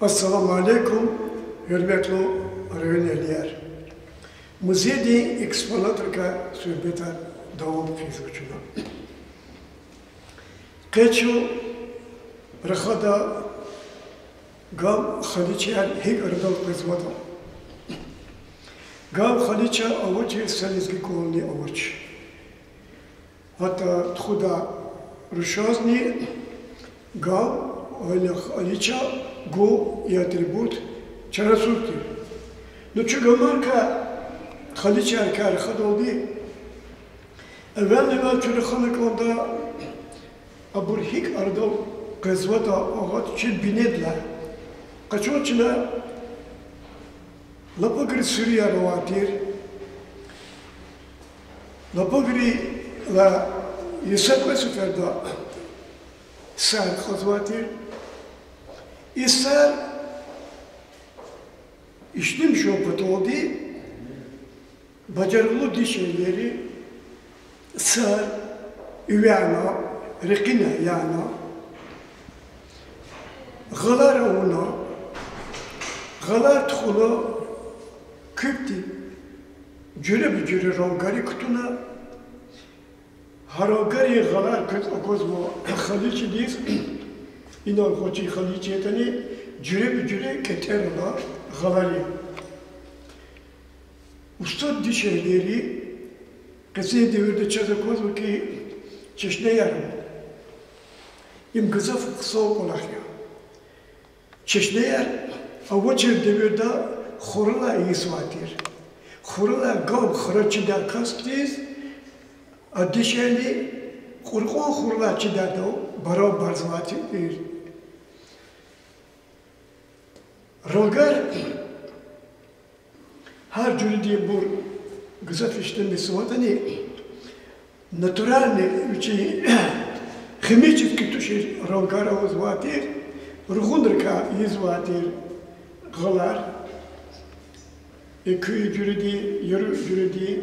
Assalamu alaikum, hürmetli öğrenciler. Müzede eksponatırka söhbete devam fizuçuna. Keço rıkhada gam khaliçer hek ardal qizvata. Gam khaliça avuç selizgi kolni avuç. Hatta txuda ruşazni gam öyle khaliça go и атрибут чарасурти. Но чугамарка халичар кар хадоби. Evvel çocuklık onda aburhik ardal qizvata ağat çi binedler. Kaçoçla lapagri Suriye rovatir. Lapagri la yesakla seferda sar qizvatir. İster işlim şoput oldu, bacarılı dişleri sar, üvana, rekina yana, galar ona, galar tıkula, küpti, cüre bir cüre rongari kutuna, harogari galar kut okozmo, khaliçi diz, İnan hoci haliciyetini cüre cüre keterla galari. Ustad dişleri kızı devirde çazakoz ki çeşne yarım. İm gızaf kısa olahya. Çeşne yer avaçır devirde khorla isvatir. Khorla gam kharaçıda kastiz adişeli kurqon khorla çida bara barzvati bir. Rogar her cürdi bu gızat işlemi sıvatani naturalne üçi химически туши рогара озватир рухундрка изватир галар ekü cürdi yarı cürdi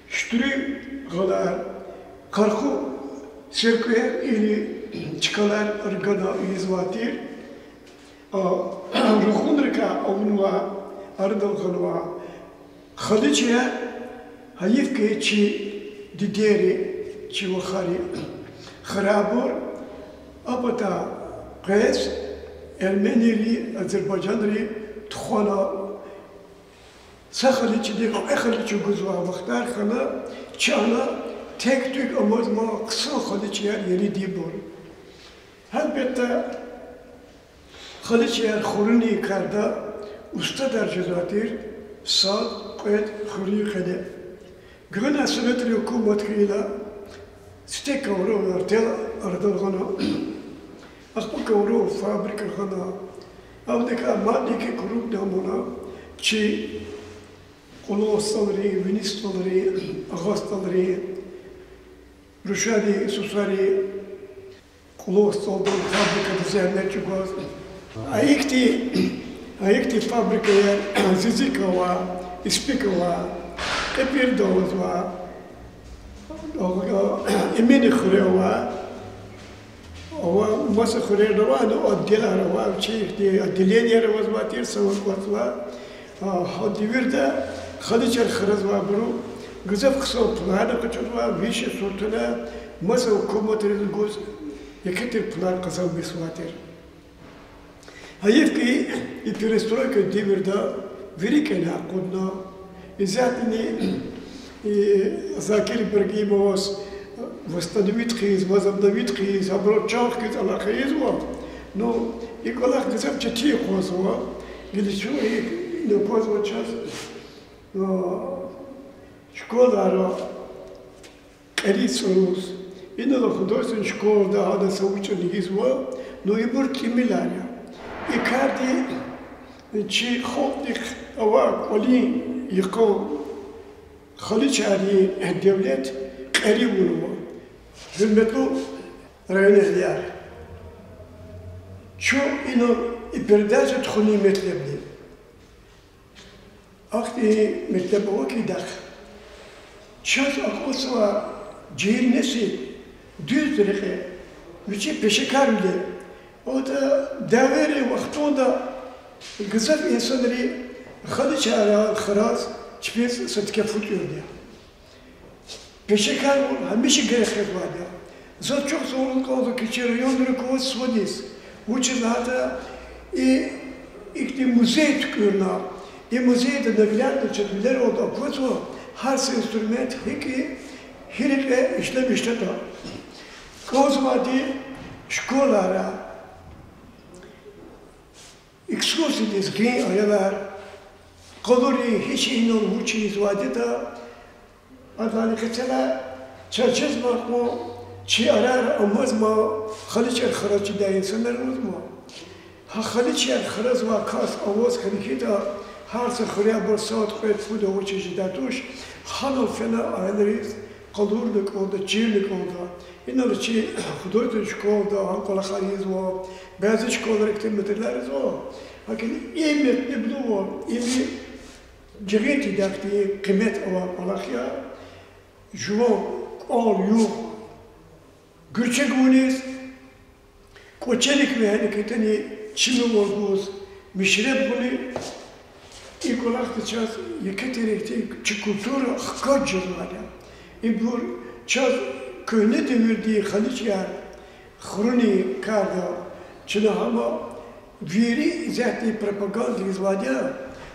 ştürü galar karku sirkuyer ili çıkalar ırgana izvatir ruhundrika avunva ardalganva khaliçya hayif ke çi dideri çi vakhari kharabur apata qes Ermenili Azerbaycanri txona sakhaliçi de khaliçi guzva vaxtar khana çana tek tük amazma kısa khaliçya yeri dibur elbette خلیچیار خورنی کرده usta dercezatir saat qed khuri khade gön asmetri hukumat kıyla stek kavru artel ardal gana akbu kavru fabrika gana avdeka maddi ki kurup damona çi kolosalri vinistolri agastalri rüşadi susari kolosaldan fabrika düzenler çıkmaz Ayıktı fabrikaya zizikava, ispikava, epirdozva, emini khureva, ova masa khureva, o dilara, çiğdi, dileniyer vazbatir, savukvatva, hadivirde khaliçer khrazva buru, gızaf kısa plana kaçırva, vişe sortuna, masa hukumatırın göz, yakitir plan kazan bisvatir. Hayır ki perestroika devirde verikene kudna izatni Zakir Ibragimov восстановит хиз, возобновит хиз, оброчах хиз, Allah хиз var. No, ikolah gizem çetiği kozva, gidişiyor ne kozva çaz. Школа Эрисус, иногда художественная школа, да, она соучена изва, но и буртимилярия. И каждый, чей хопник, авак, олин, яко, халичари, девлет, карибунова. Hürmetli öğrenciler, şu inan iperdaca tkuni mektebli. Akti mektebe okidak. Çaz akosva cehil nesi düz direke, müçi peşekar bile O da devre vaxtında güzel insanları خالص على خلاص تبيز ستكفوت يوديا بشكل هميش غير خير واديا زاد çok zorluk oldu keçiriyon rekord svodis uçuz hata ikti muzey tükürna muzeyde nevler çetler oldu koço her instrument hiki hirike işlemişti da kozvadi şkolara ekskursiyas gen ayalar Kolori hiç inon uçiz vadida adali ketsela çerçez makmo çi arar amazma Haliçer xaraçı da insanlar mı? Ha Haliçer xaraz va kas avaz kırıkida her sefere bir saat kayıt fuda uçiz datuş hanal fena aylarız kalurduk oldu çirlik oldu. İnanır ki hudoytu şkolda hankola xariz va bazı şkollar ektemetiler o. Lakin iyi metni bulu iyi جريتي داكتي قيمت أو ملاخيا جوان قال يو قرشة قونيس كوتشلك بهذا كتاني شنو والجوز مشرب قولي يقول أخت شاز يكتري تي كcultura خكار جزوانا يقول شاز كونه دمردي خليجيا خروني كاردا شنو هما فيري ذاتي propaganda izvadia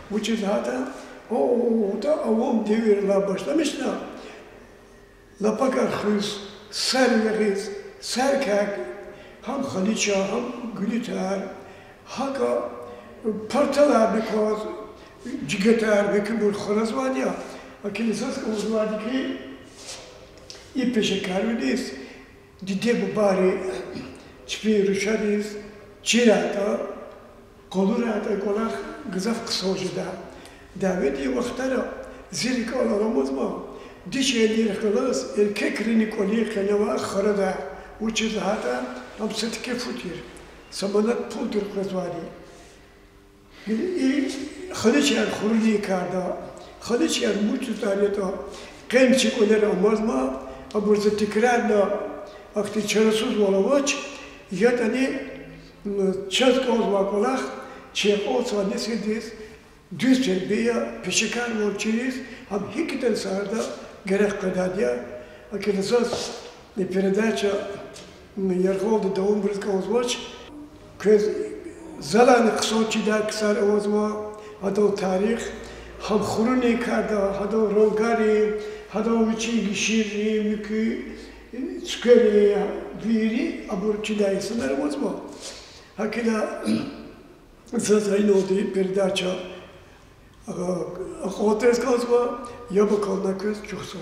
which is hata o da avom devirler başlamışlar. Lapakar hız, serveriz, serkak, ham Haliça, ham Gülüter, haka partalar because cigeter bekim bu xoraz var ya. Akilisas koz var ki ipeşe karvidiz, dide bu bari çpi rüşadiz, çirata, kolurata kolak gızaf kısocuda. Davidi vaxtara zirik alamaz mı? Diş elleri kılas erkek rinikoli kanava xarada uçuz hata am setke futir. Samanat puldur kızvadi. Haliçer xurni karda. Haliçer muçuz tarihta kemçik oler amaz mı? Aburza tekrarla akti çarasuz olavaç yatani çazkoz vakolak çekoz va nesediz düz terbiye peşekar olçiriz ham hikten sarda gerek kadadiya akilazas ne передача Yerholda davum brizkavuz vaç köz zalanı kısoçida kısar avazma hada tarih ham xuruni karda hada rongari hada viçi gişiri mükü skeri viri aburçida insanlar avazma hakila zazayın oldu передача Охотес казва, я бы колнакыз чухсо.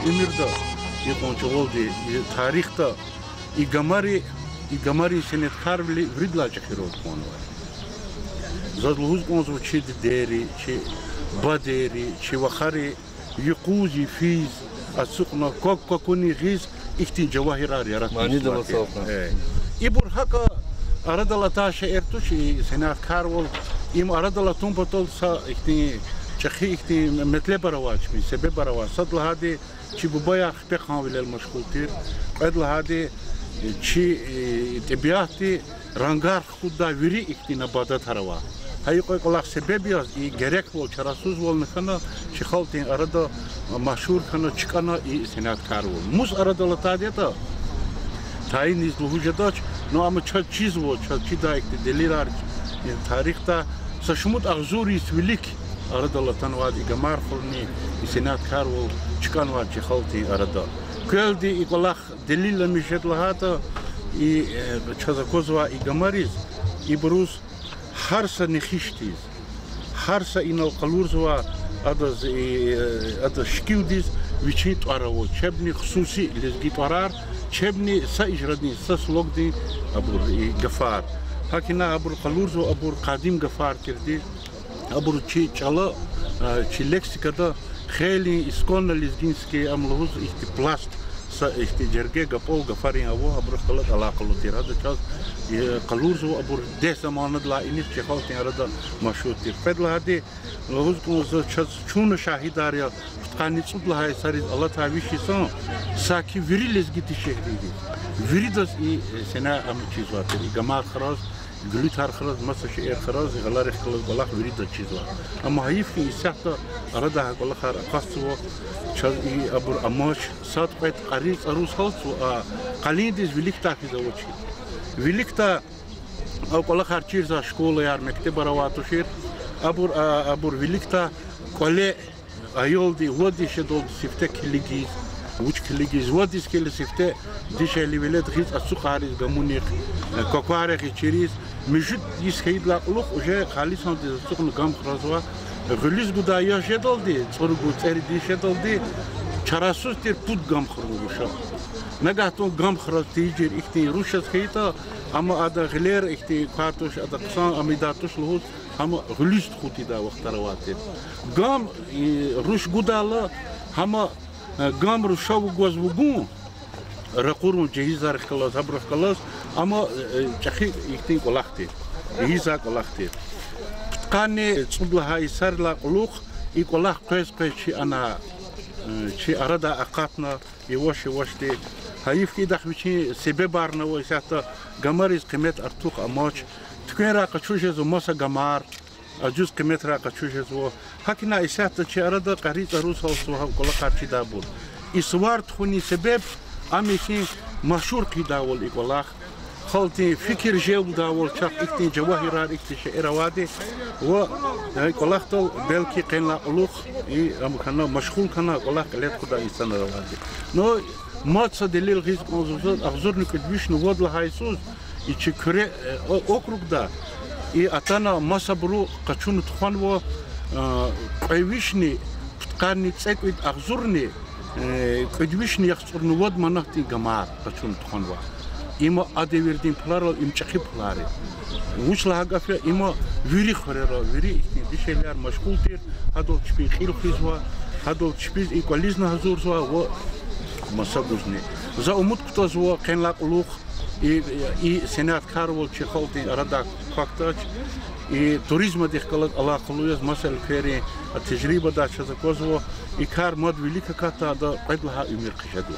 Emir'de yaponca oldu tarihte igamari senetkar bile vridlacak herod konu var. Zadluhuz konzu çi deri, çi baderi, çi vakhari, yukuzi fiz, asukna kokoni giz, ihtin cevahir yaratmış. Mani de masafna. İbur haka aradala taşa ertuş senetkar ol, im aradala tumpatol sa ihtin چخی اختی مثل برواج می سبب برواج صد لحاظی چی ببایا خپل خاویل المشغول تیر قد لحاظی چی طبیعتی رنگار خود داوری اختی نبادت هروا هایی کوی کلاخ سببی از ای گرک ول چراسوز ول نکنه چی خالتین اردا مشهور کنه چکنه ای سنات کار ول موس اردا لطادیتا تاین نیز لوجداش نو اما چه چیز ول چه دا اختی دلیرار تاریخ تا سشمود اغزوری سویلیک اردا لطانواد ایگمار خورنی سنات کار ول چکنواد چی خالتین اردا کل دی ای کلاخ دلیل میشد لحاتا ای چزاکوزوا ایگماریز ای بروز هر سه نخیشتیز هر سه اینال قلورزوا ادز شکیودیز ویچیت آراو چبنی خصوصی لزگیت آرار چبنی سه اجردی سه سلوگدی ابور گفار هکینا ابور قلورزوا ابور قدیم گفار کردی ابور چی چالا چی لکسیکا دا خیلی اسکون لزگینسکی املوز ایتی پلاست işte cerge gapol gafarin avo abur khalat alaqalu tira da chaz qalurzo abur de zamanad la inif chekhaltin arada mashhur tir fedla hadi lohuz kunuz chaz chun shahidar ya qani tsudla hay sariz Allah tavishi son saki viriles giti şehriydi viridas i sena am chiz var gamar kharaz gülüt har kharaz masa şehir kharaz galar khalas balaq virida chiz var ama hayif ki isahta arada qala khar qassu چاز ای ابر اماش سات قید قریز عروس هست و قلیدیز ویلیکتا کی زوچی ویلیکتا او کلا خرچیر ز شکول یار مکتب رواتو شیر ابر ویلیکتا کله ایول دی ودی شدول سیفته کلیگیز وچ کلیگیز ودیس کلی سیفته دیشه لیولت خیز اسو خاریز گمونیق کوکواره چیریز میجود دیس خید لاقلوق اوجه خالیس هم دیز سوق گام خرازوا غلیز گودایا شدولدی چورگو چریدی شدولدی چراسوس تیر پود گام خروشا نگهتون گام خراز تیجر اختی روشش خیتا اما ادا غلیر اختی کارتوش ادا قسان امیداتوش لهوز اما غلیز خوتی دا وقت رواتی گام روش گودالا اما گام روشا و گوز وگون رقورون جهیزار خلاص هبر خلاص اما چخی اختی کلاختی جهیزا کلاختی قاني تصدلها هاي سر لا قلوق يقول له قيس شي انا شي اراد اقاتنا يوش دي هاي في دخبشي سبب ارنا وساتا غماريز قيمت ارتوق اماج تكون راقه شوجز ومسا غمار اجوز قيمت راقه شوجز و حكينا اساتا شي اراد قريت روس هو كل قارشي دابول اسوار تخوني سبب امشي مشهور قيداول يقول خالتي فكر جاو داول شاق اكتي جواهرات اكتي شعر وادي و هاي كلاختل بلكي قينا قلوخ اي ام كان مشغول كان كلاخ قلت خدا انسان وادي نو ما تصدليل غيز كونزوز اغزور نكدبيش نود لهايسوز يچ كري اوكروك دا اي اتانا مسبرو قچون تخوان و قيويشني قاني تسكويت اغزورني كدبيشني يخصر نود مناختي جمار قچون تخوان و إما أديردين بلارل إمشخي بلاري وش لها قفيا إما ويري خريرا ويري إثنين ديشيلار مشغول تير هادول تشبي خيل خيزوا هادول تشبي إيقاليزنا هزور زوا و مسابوزني زا أمود كتا زوا قين لاق لوخ إي سنات كارول چي خالتين أرادا كاكتاج إي توريزما ديخ قلت الله قلويز مسال فيري التجربة دا شزاكو زوا إي كار ماد ويليكا كاتا دا قيد لها إمير قشادو